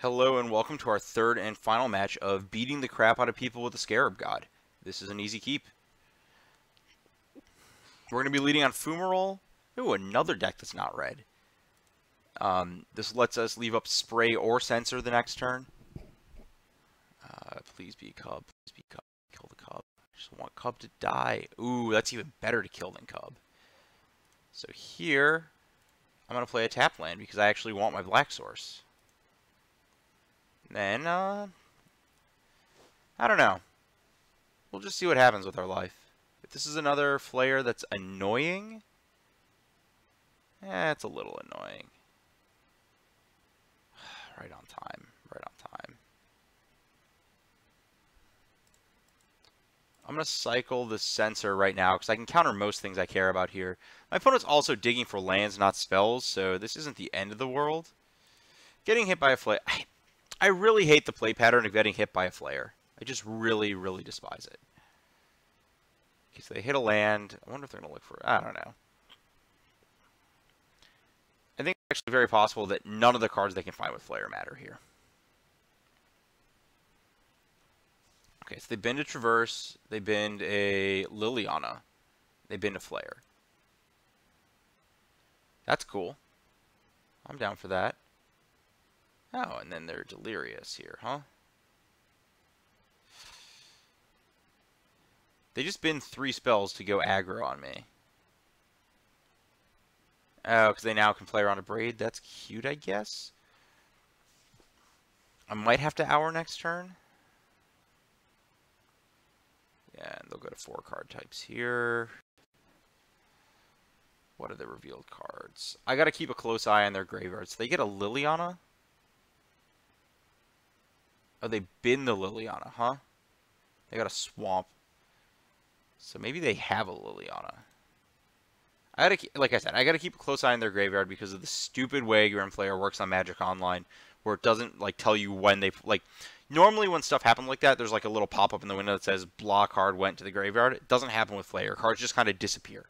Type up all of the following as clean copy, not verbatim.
Hello and welcome to our third and final match of beating the crap out of people with the Scarab God. This is an easy keep. We're going to be leading on Fumarole. Ooh, another deck that's not red. This lets us leave up Spray or Censor the next turn. Please be Cub. Please be Cub. Kill the Cub. I just want Cub to die. Ooh, that's even better to kill than Cub. So here, I'm going to play a tap land because I actually want my black source. Then, I don't know. We'll just see what happens with our life. If this is another Flayer that's annoying, it's a little annoying. Right on time. Right on time. I'm going to cycle the Censor right now because I can counter most things I care about here. My opponent's also digging for lands, not spells, so this isn't the end of the world. Getting hit by a Flayer... I really hate the play pattern of getting hit by a Flayer. I just really, really despise it. Okay, so they hit a land. I wonder if they're going to look for... I don't know. I think it's actually very possible that none of the cards they can find with Flayer matter here. Okay, so they bend a Traverse. They bend a Liliana. They bend a Flayer. That's cool. I'm down for that. Oh, and then they're Delirious here, huh? They just bend 3 spells to go aggro on me. Oh, because they now can play around a Braid. That's cute, I guess. I might have to Hour next turn. Yeah, and they'll go to 4 card types here. What are the revealed cards? I got to keep a close eye on their graveyards. They get a Liliana? Oh, they bin the Liliana, huh? They got a Swamp. So maybe they have a Liliana. Like I said, I gotta keep a close eye on their graveyard because of the stupid way Grim Flayer works on Magic Online, where it doesn't like tell you when they normally when stuff happens like that, there's like a little pop-up in the window that says blah card went to the graveyard. It doesn't happen with Flayer. Cards just kind of disappear.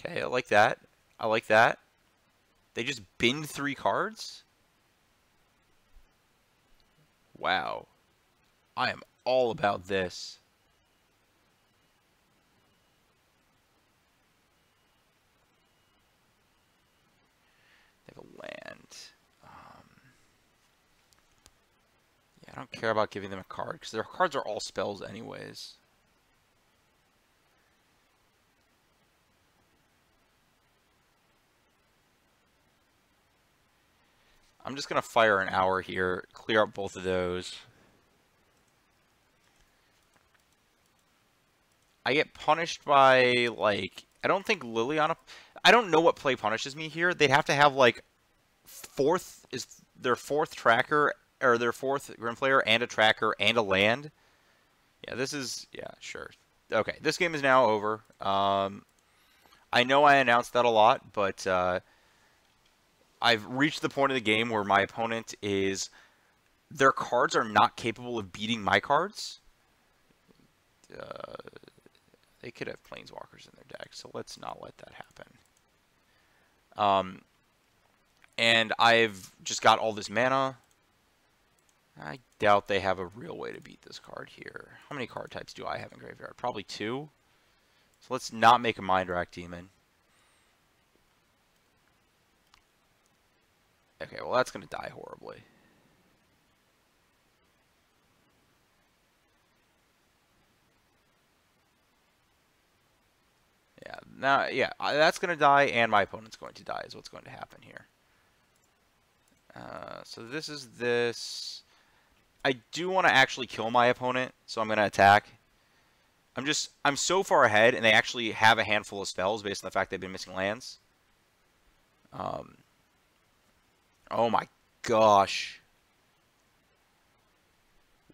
Okay, I like that. I like that. They just binned 3 cards? Wow. I am all about this. They have a land. Yeah, I don't care about giving them a card because their cards are all spells anyways. I'm just going to fire an Hour here, clear up both of those. I get punished by, like, I don't think Liliana... I don't know what play punishes me here. They'd have to have, like, their 4th tracker, or their 4th Grim Flayer, and a tracker, and a land. Yeah, this is... Yeah, sure. Okay, this game is now over. I know I announced that a lot, but... I've reached the point of the game where my opponent is... Their cards are not capable of beating my cards. They could have Planeswalkers in their deck, so let's not let that happen. And I've just got all this mana. I doubt they have a real way to beat this card here. How many card types do I have in graveyard? Probably 2. So let's not make a Mind Rack Demon. Okay, well that's going to die horribly. Yeah, now, yeah, that's going to die, and my opponent's going to die is what's going to happen here. So this is this. I do want to actually kill my opponent, so I'm going to attack. I'm so far ahead, and they actually have a handful of spells based on the fact they've been missing lands. Oh my gosh.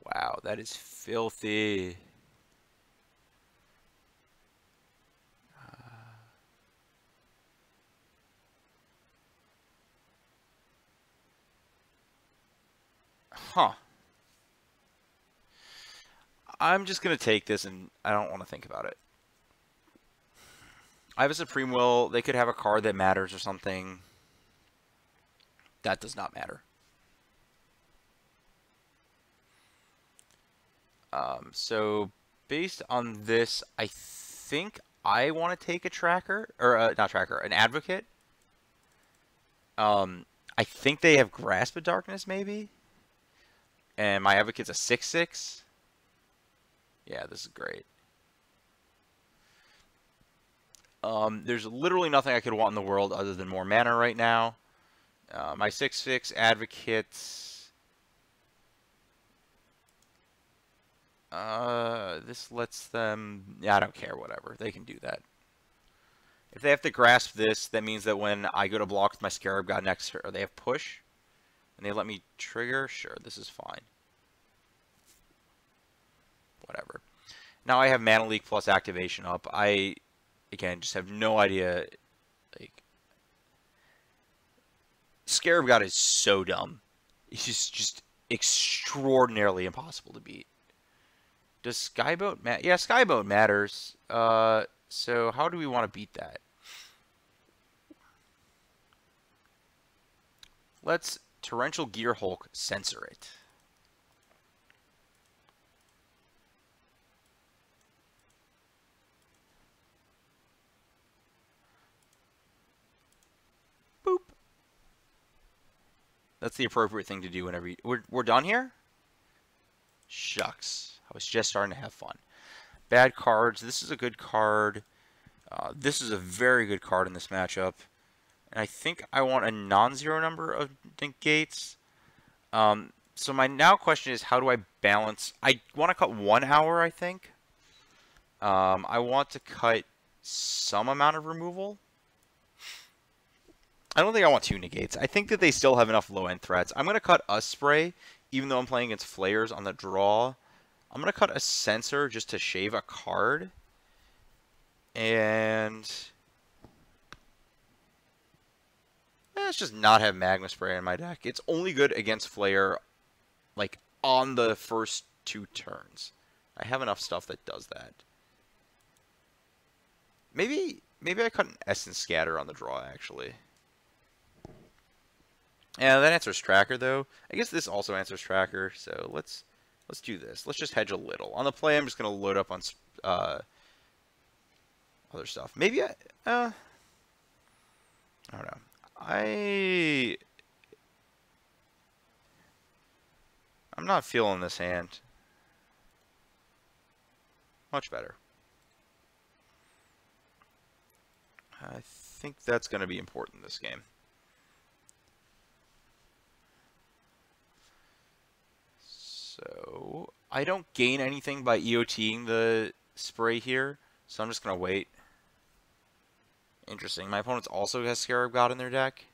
Wow, that is filthy. Huh. I'm just going to take this, and I don't want to think about it. I have a Supreme Will. They could have a card that matters or something. That does not matter. So based on this, I think I want to take a tracker, or not tracker, an advocate. I think they have Grasp of Darkness, maybe. And my advocate's a 6/6. Yeah, this is great. There's literally nothing I could want in the world other than more mana right now. My 6/6 advocates. This lets them... Yeah, I don't care, whatever. They can do that. If they have to grasp this, that means that when I go to block with my Scarab God next, or they have push, and they let me trigger, sure, this is fine. Whatever. Now I have Mana Leak plus activation up. I, again, just have no idea. Like, Scarab God is so dumb. It's just extraordinarily impossible to beat. Does Skyboat matter? Yeah, Skyboat matters. So how do we want to beat that? Let's Torrential Gear Hulk censor it. Boop. That's the appropriate thing to do whenever you... We're done here? Shucks. I was just starting to have fun. Bad cards. This is a good card. This is a very good card in this matchup. And I think I want a non-zero number of negates. So my now question is, how do I balance? I want to cut 1 hour, I think. I want to cut some amount of removal. I don't think I want 2 negates. I think that they still have enough low-end threats. I'm going to cut a spray, even though I'm playing against flayers on the draw. I'm going to cut a censor just to shave a card. And let's just not have Magma Spray in my deck. It's only good against Flayer, like, on the first 2 turns. I have enough stuff that does that. Maybe I cut an Essence Scatter on the draw, actually. Yeah, that answers Tracker, though. I guess this also answers Tracker, so let's do this. Let's just hedge a little. On the play, I'm just going to load up on other stuff. Maybe I don't know. I'm not feeling this hand. Much better. I think that's going to be important this game. So, I don't gain anything by EOTing the spray here, so I'm just going to wait. Interesting. My opponent also has Scarab God in their deck.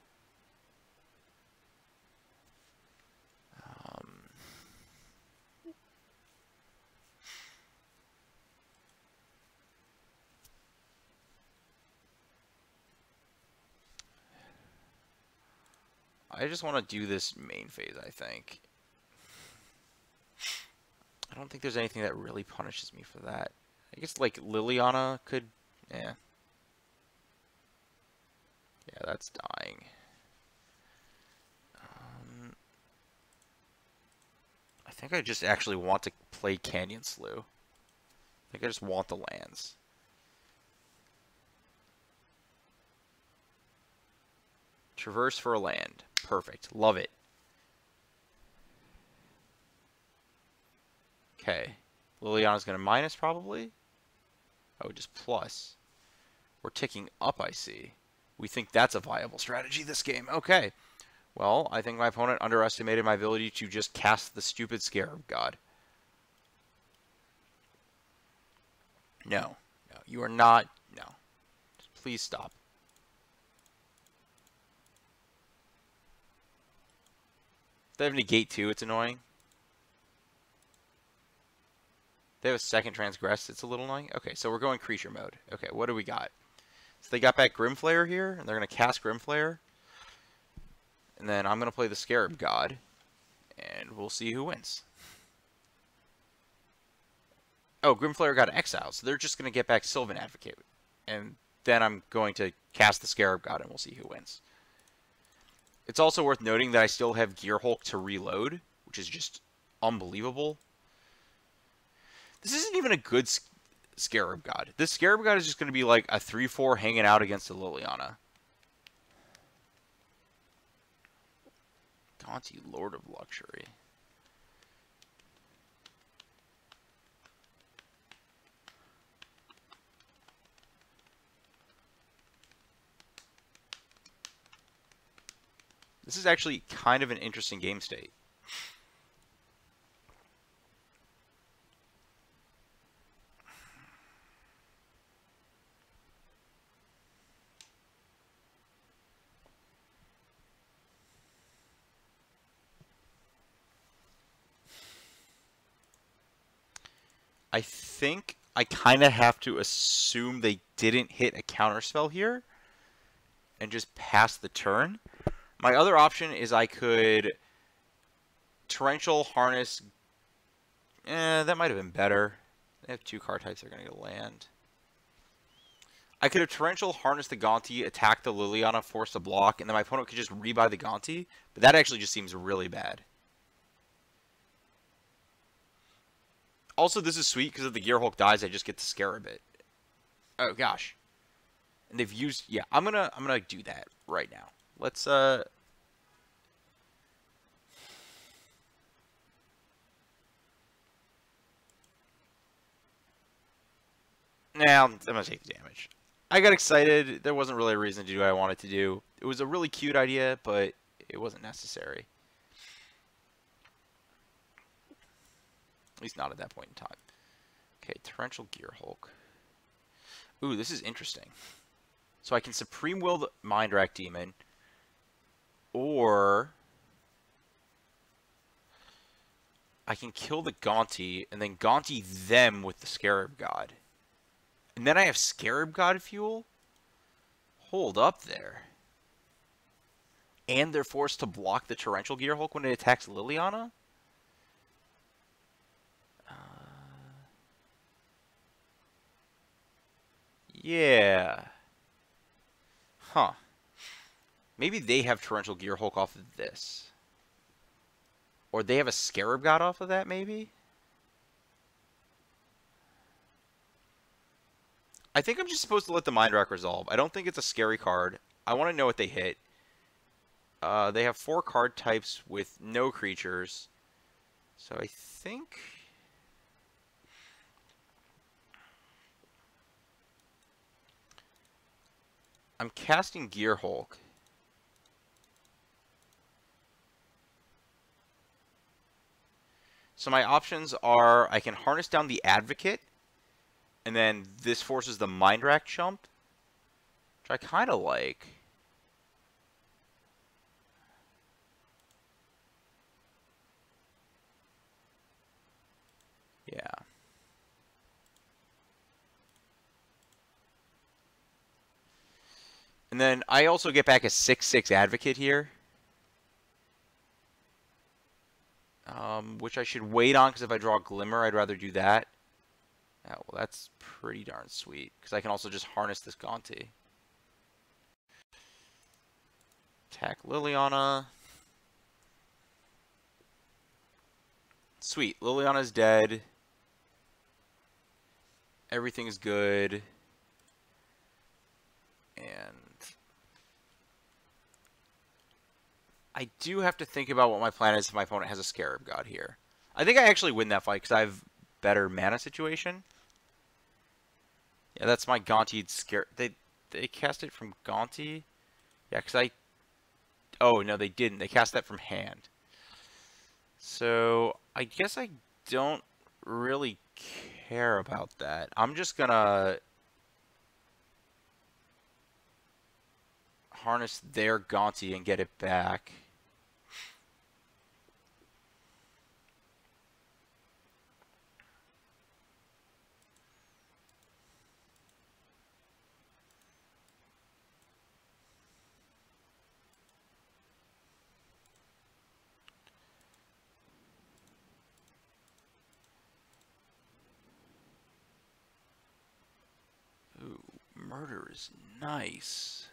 I just want to do this main phase, I think. I don't think there's anything that really punishes me for that. I guess, like, Liliana could... Yeah. Yeah, that's dying. I think I just actually want to play Canyon Slough. I think I just want the lands. Traverse for a land. Perfect. Love it. Okay. Liliana's going to minus, probably. Oh, just plus. We're ticking up, I see. We think that's a viable strategy this game. Okay. Well, I think my opponent underestimated my ability to just cast the stupid Scarab God. No. No, you are not. No. Please stop. They have negate too, it's annoying. They have a second transgress, it's a little annoying. Okay, so we're going creature mode. Okay, what do we got? So they got back Grimflayer here, and they're going to cast Grimflayer. And then I'm going to play the Scarab God, and we'll see who wins. Oh, Grimflayer got exiled, so they're just going to get back Sylvan Advocate. And then I'm going to cast the Scarab God, and we'll see who wins. It's also worth noting that I still have Gearhulk to reload, which is just unbelievable. This isn't even a good Scarab God. This Scarab God is just going to be like a 3-4 hanging out against a Liliana. Gonti, Lord of Luxury. This is actually kind of an interesting game state. I think I kind of have to assume they didn't hit a counterspell here and just pass the turn. My other option is I could Torrential Harness. That might have been better. They have 2 card types they're going to land. I could have Torrential Harness the Gonti, attack the Liliana, force a block, and then my opponent could just rebuy the Gonti. But that actually just seems really bad. Also, this is sweet because if the Gearhulk dies, I just get to Scarab it. Oh gosh. And they've used, yeah, I'm gonna do that right now. Let's now I'm gonna take the damage. I got excited. There wasn't really a reason to do what I wanted to do. It was a really cute idea, but it wasn't necessary. At least not at that point in time. Okay, Torrential Gearhulk. Ooh, this is interesting. So I can Supreme Will the Mindrak Demon, or I can kill the Gonti and then Gonti them with the Scarab God. And then I have Scarab God fuel? Hold up there. And they're forced to block the Torrential Gearhulk when it attacks Liliana? Yeah. Huh. Maybe they have Torrential Gearhulk off of this. Or they have a Scarab God off of that, maybe? I think I'm just supposed to let the Mindrak resolve. I don't think it's a scary card. I want to know what they hit. They have 4 card types with no creatures. So I think... I'm casting Gearhulk. So my options are I can harness down the Advocate, and then this forces the Mindrak chump, which I kind of like. Yeah. And then I also get back a 6/6 Advocate here. Which I should wait on, because if I draw a Glimmer, I'd rather do that. Oh, well, that's pretty darn sweet, because I can also just harness this Gonti. Attack Liliana. Sweet. Liliana's dead. Everything's good. And I do have to think about what my plan is if my opponent has a Scarab God here. I think I actually win that fight because I have better mana situation. Yeah, that's my Gonti Scarab. They cast it from Gonti? Yeah, because I... Oh, no, they didn't. They cast that from hand. So, I guess I don't really care about that. I'm just gonna harness their Gonti and get it back. Murder is nice.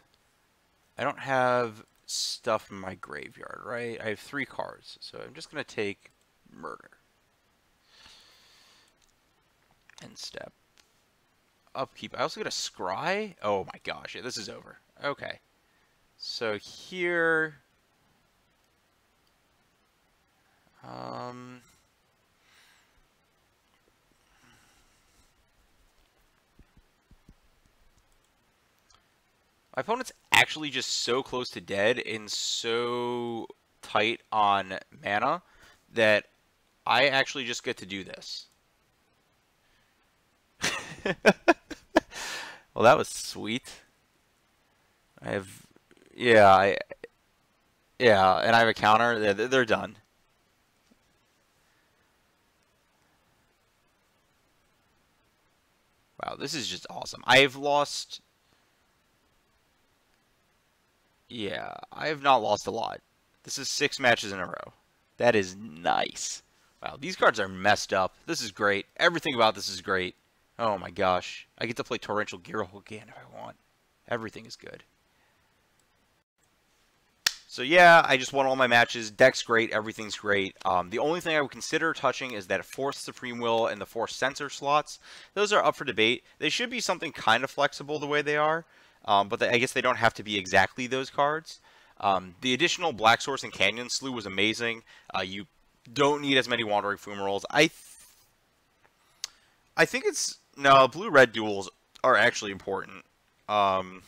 I don't have stuff in my graveyard, right? I have 3 cards, so I'm just going to take Murder. And step. Upkeep. I also get a Scry? Oh my gosh, yeah, this is over. Okay. So here... My opponent's actually just so close to dead and so tight on mana that I actually just get to do this. Well, that was sweet. I have, yeah, and I have a counter. They're done. Wow, this is just awesome. I've lost. Yeah, I have not lost a lot. This is 6 matches in a row. That is nice. Wow, these cards are messed up. This is great. Everything about this is great. Oh my gosh. I get to play Torrential Gearhole again if I want. Everything is good. So yeah, I just won all my matches. Deck's great. Everything's great. The only thing I would consider touching is that Force Supreme Will and the Force Sensor slots. Those are up for debate. They should be something kind of flexible the way they are. But I guess they don't have to be exactly those cards. The additional Black Source and Canyon Slew was amazing. You don't need as many Wandering Fumaroles. I think it's... No, blue-red duels are actually important. The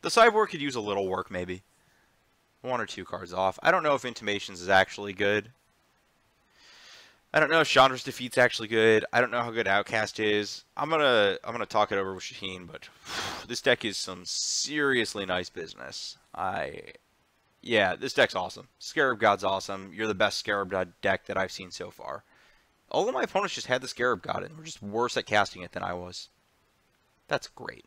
sideboard could use a little work, maybe. 1 or 2 cards off. I don't know if Intimations is actually good. I don't know if Chandra's Defeat's actually good. I don't know how good Outcast is. I'm gonna talk it over with Shaheen, but this deck is some seriously nice business. Yeah, this deck's awesome. Scarab God's awesome. You're the best Scarab God deck that I've seen so far. All of my opponents just had the Scarab God and were just worse at casting it than I was. That's great.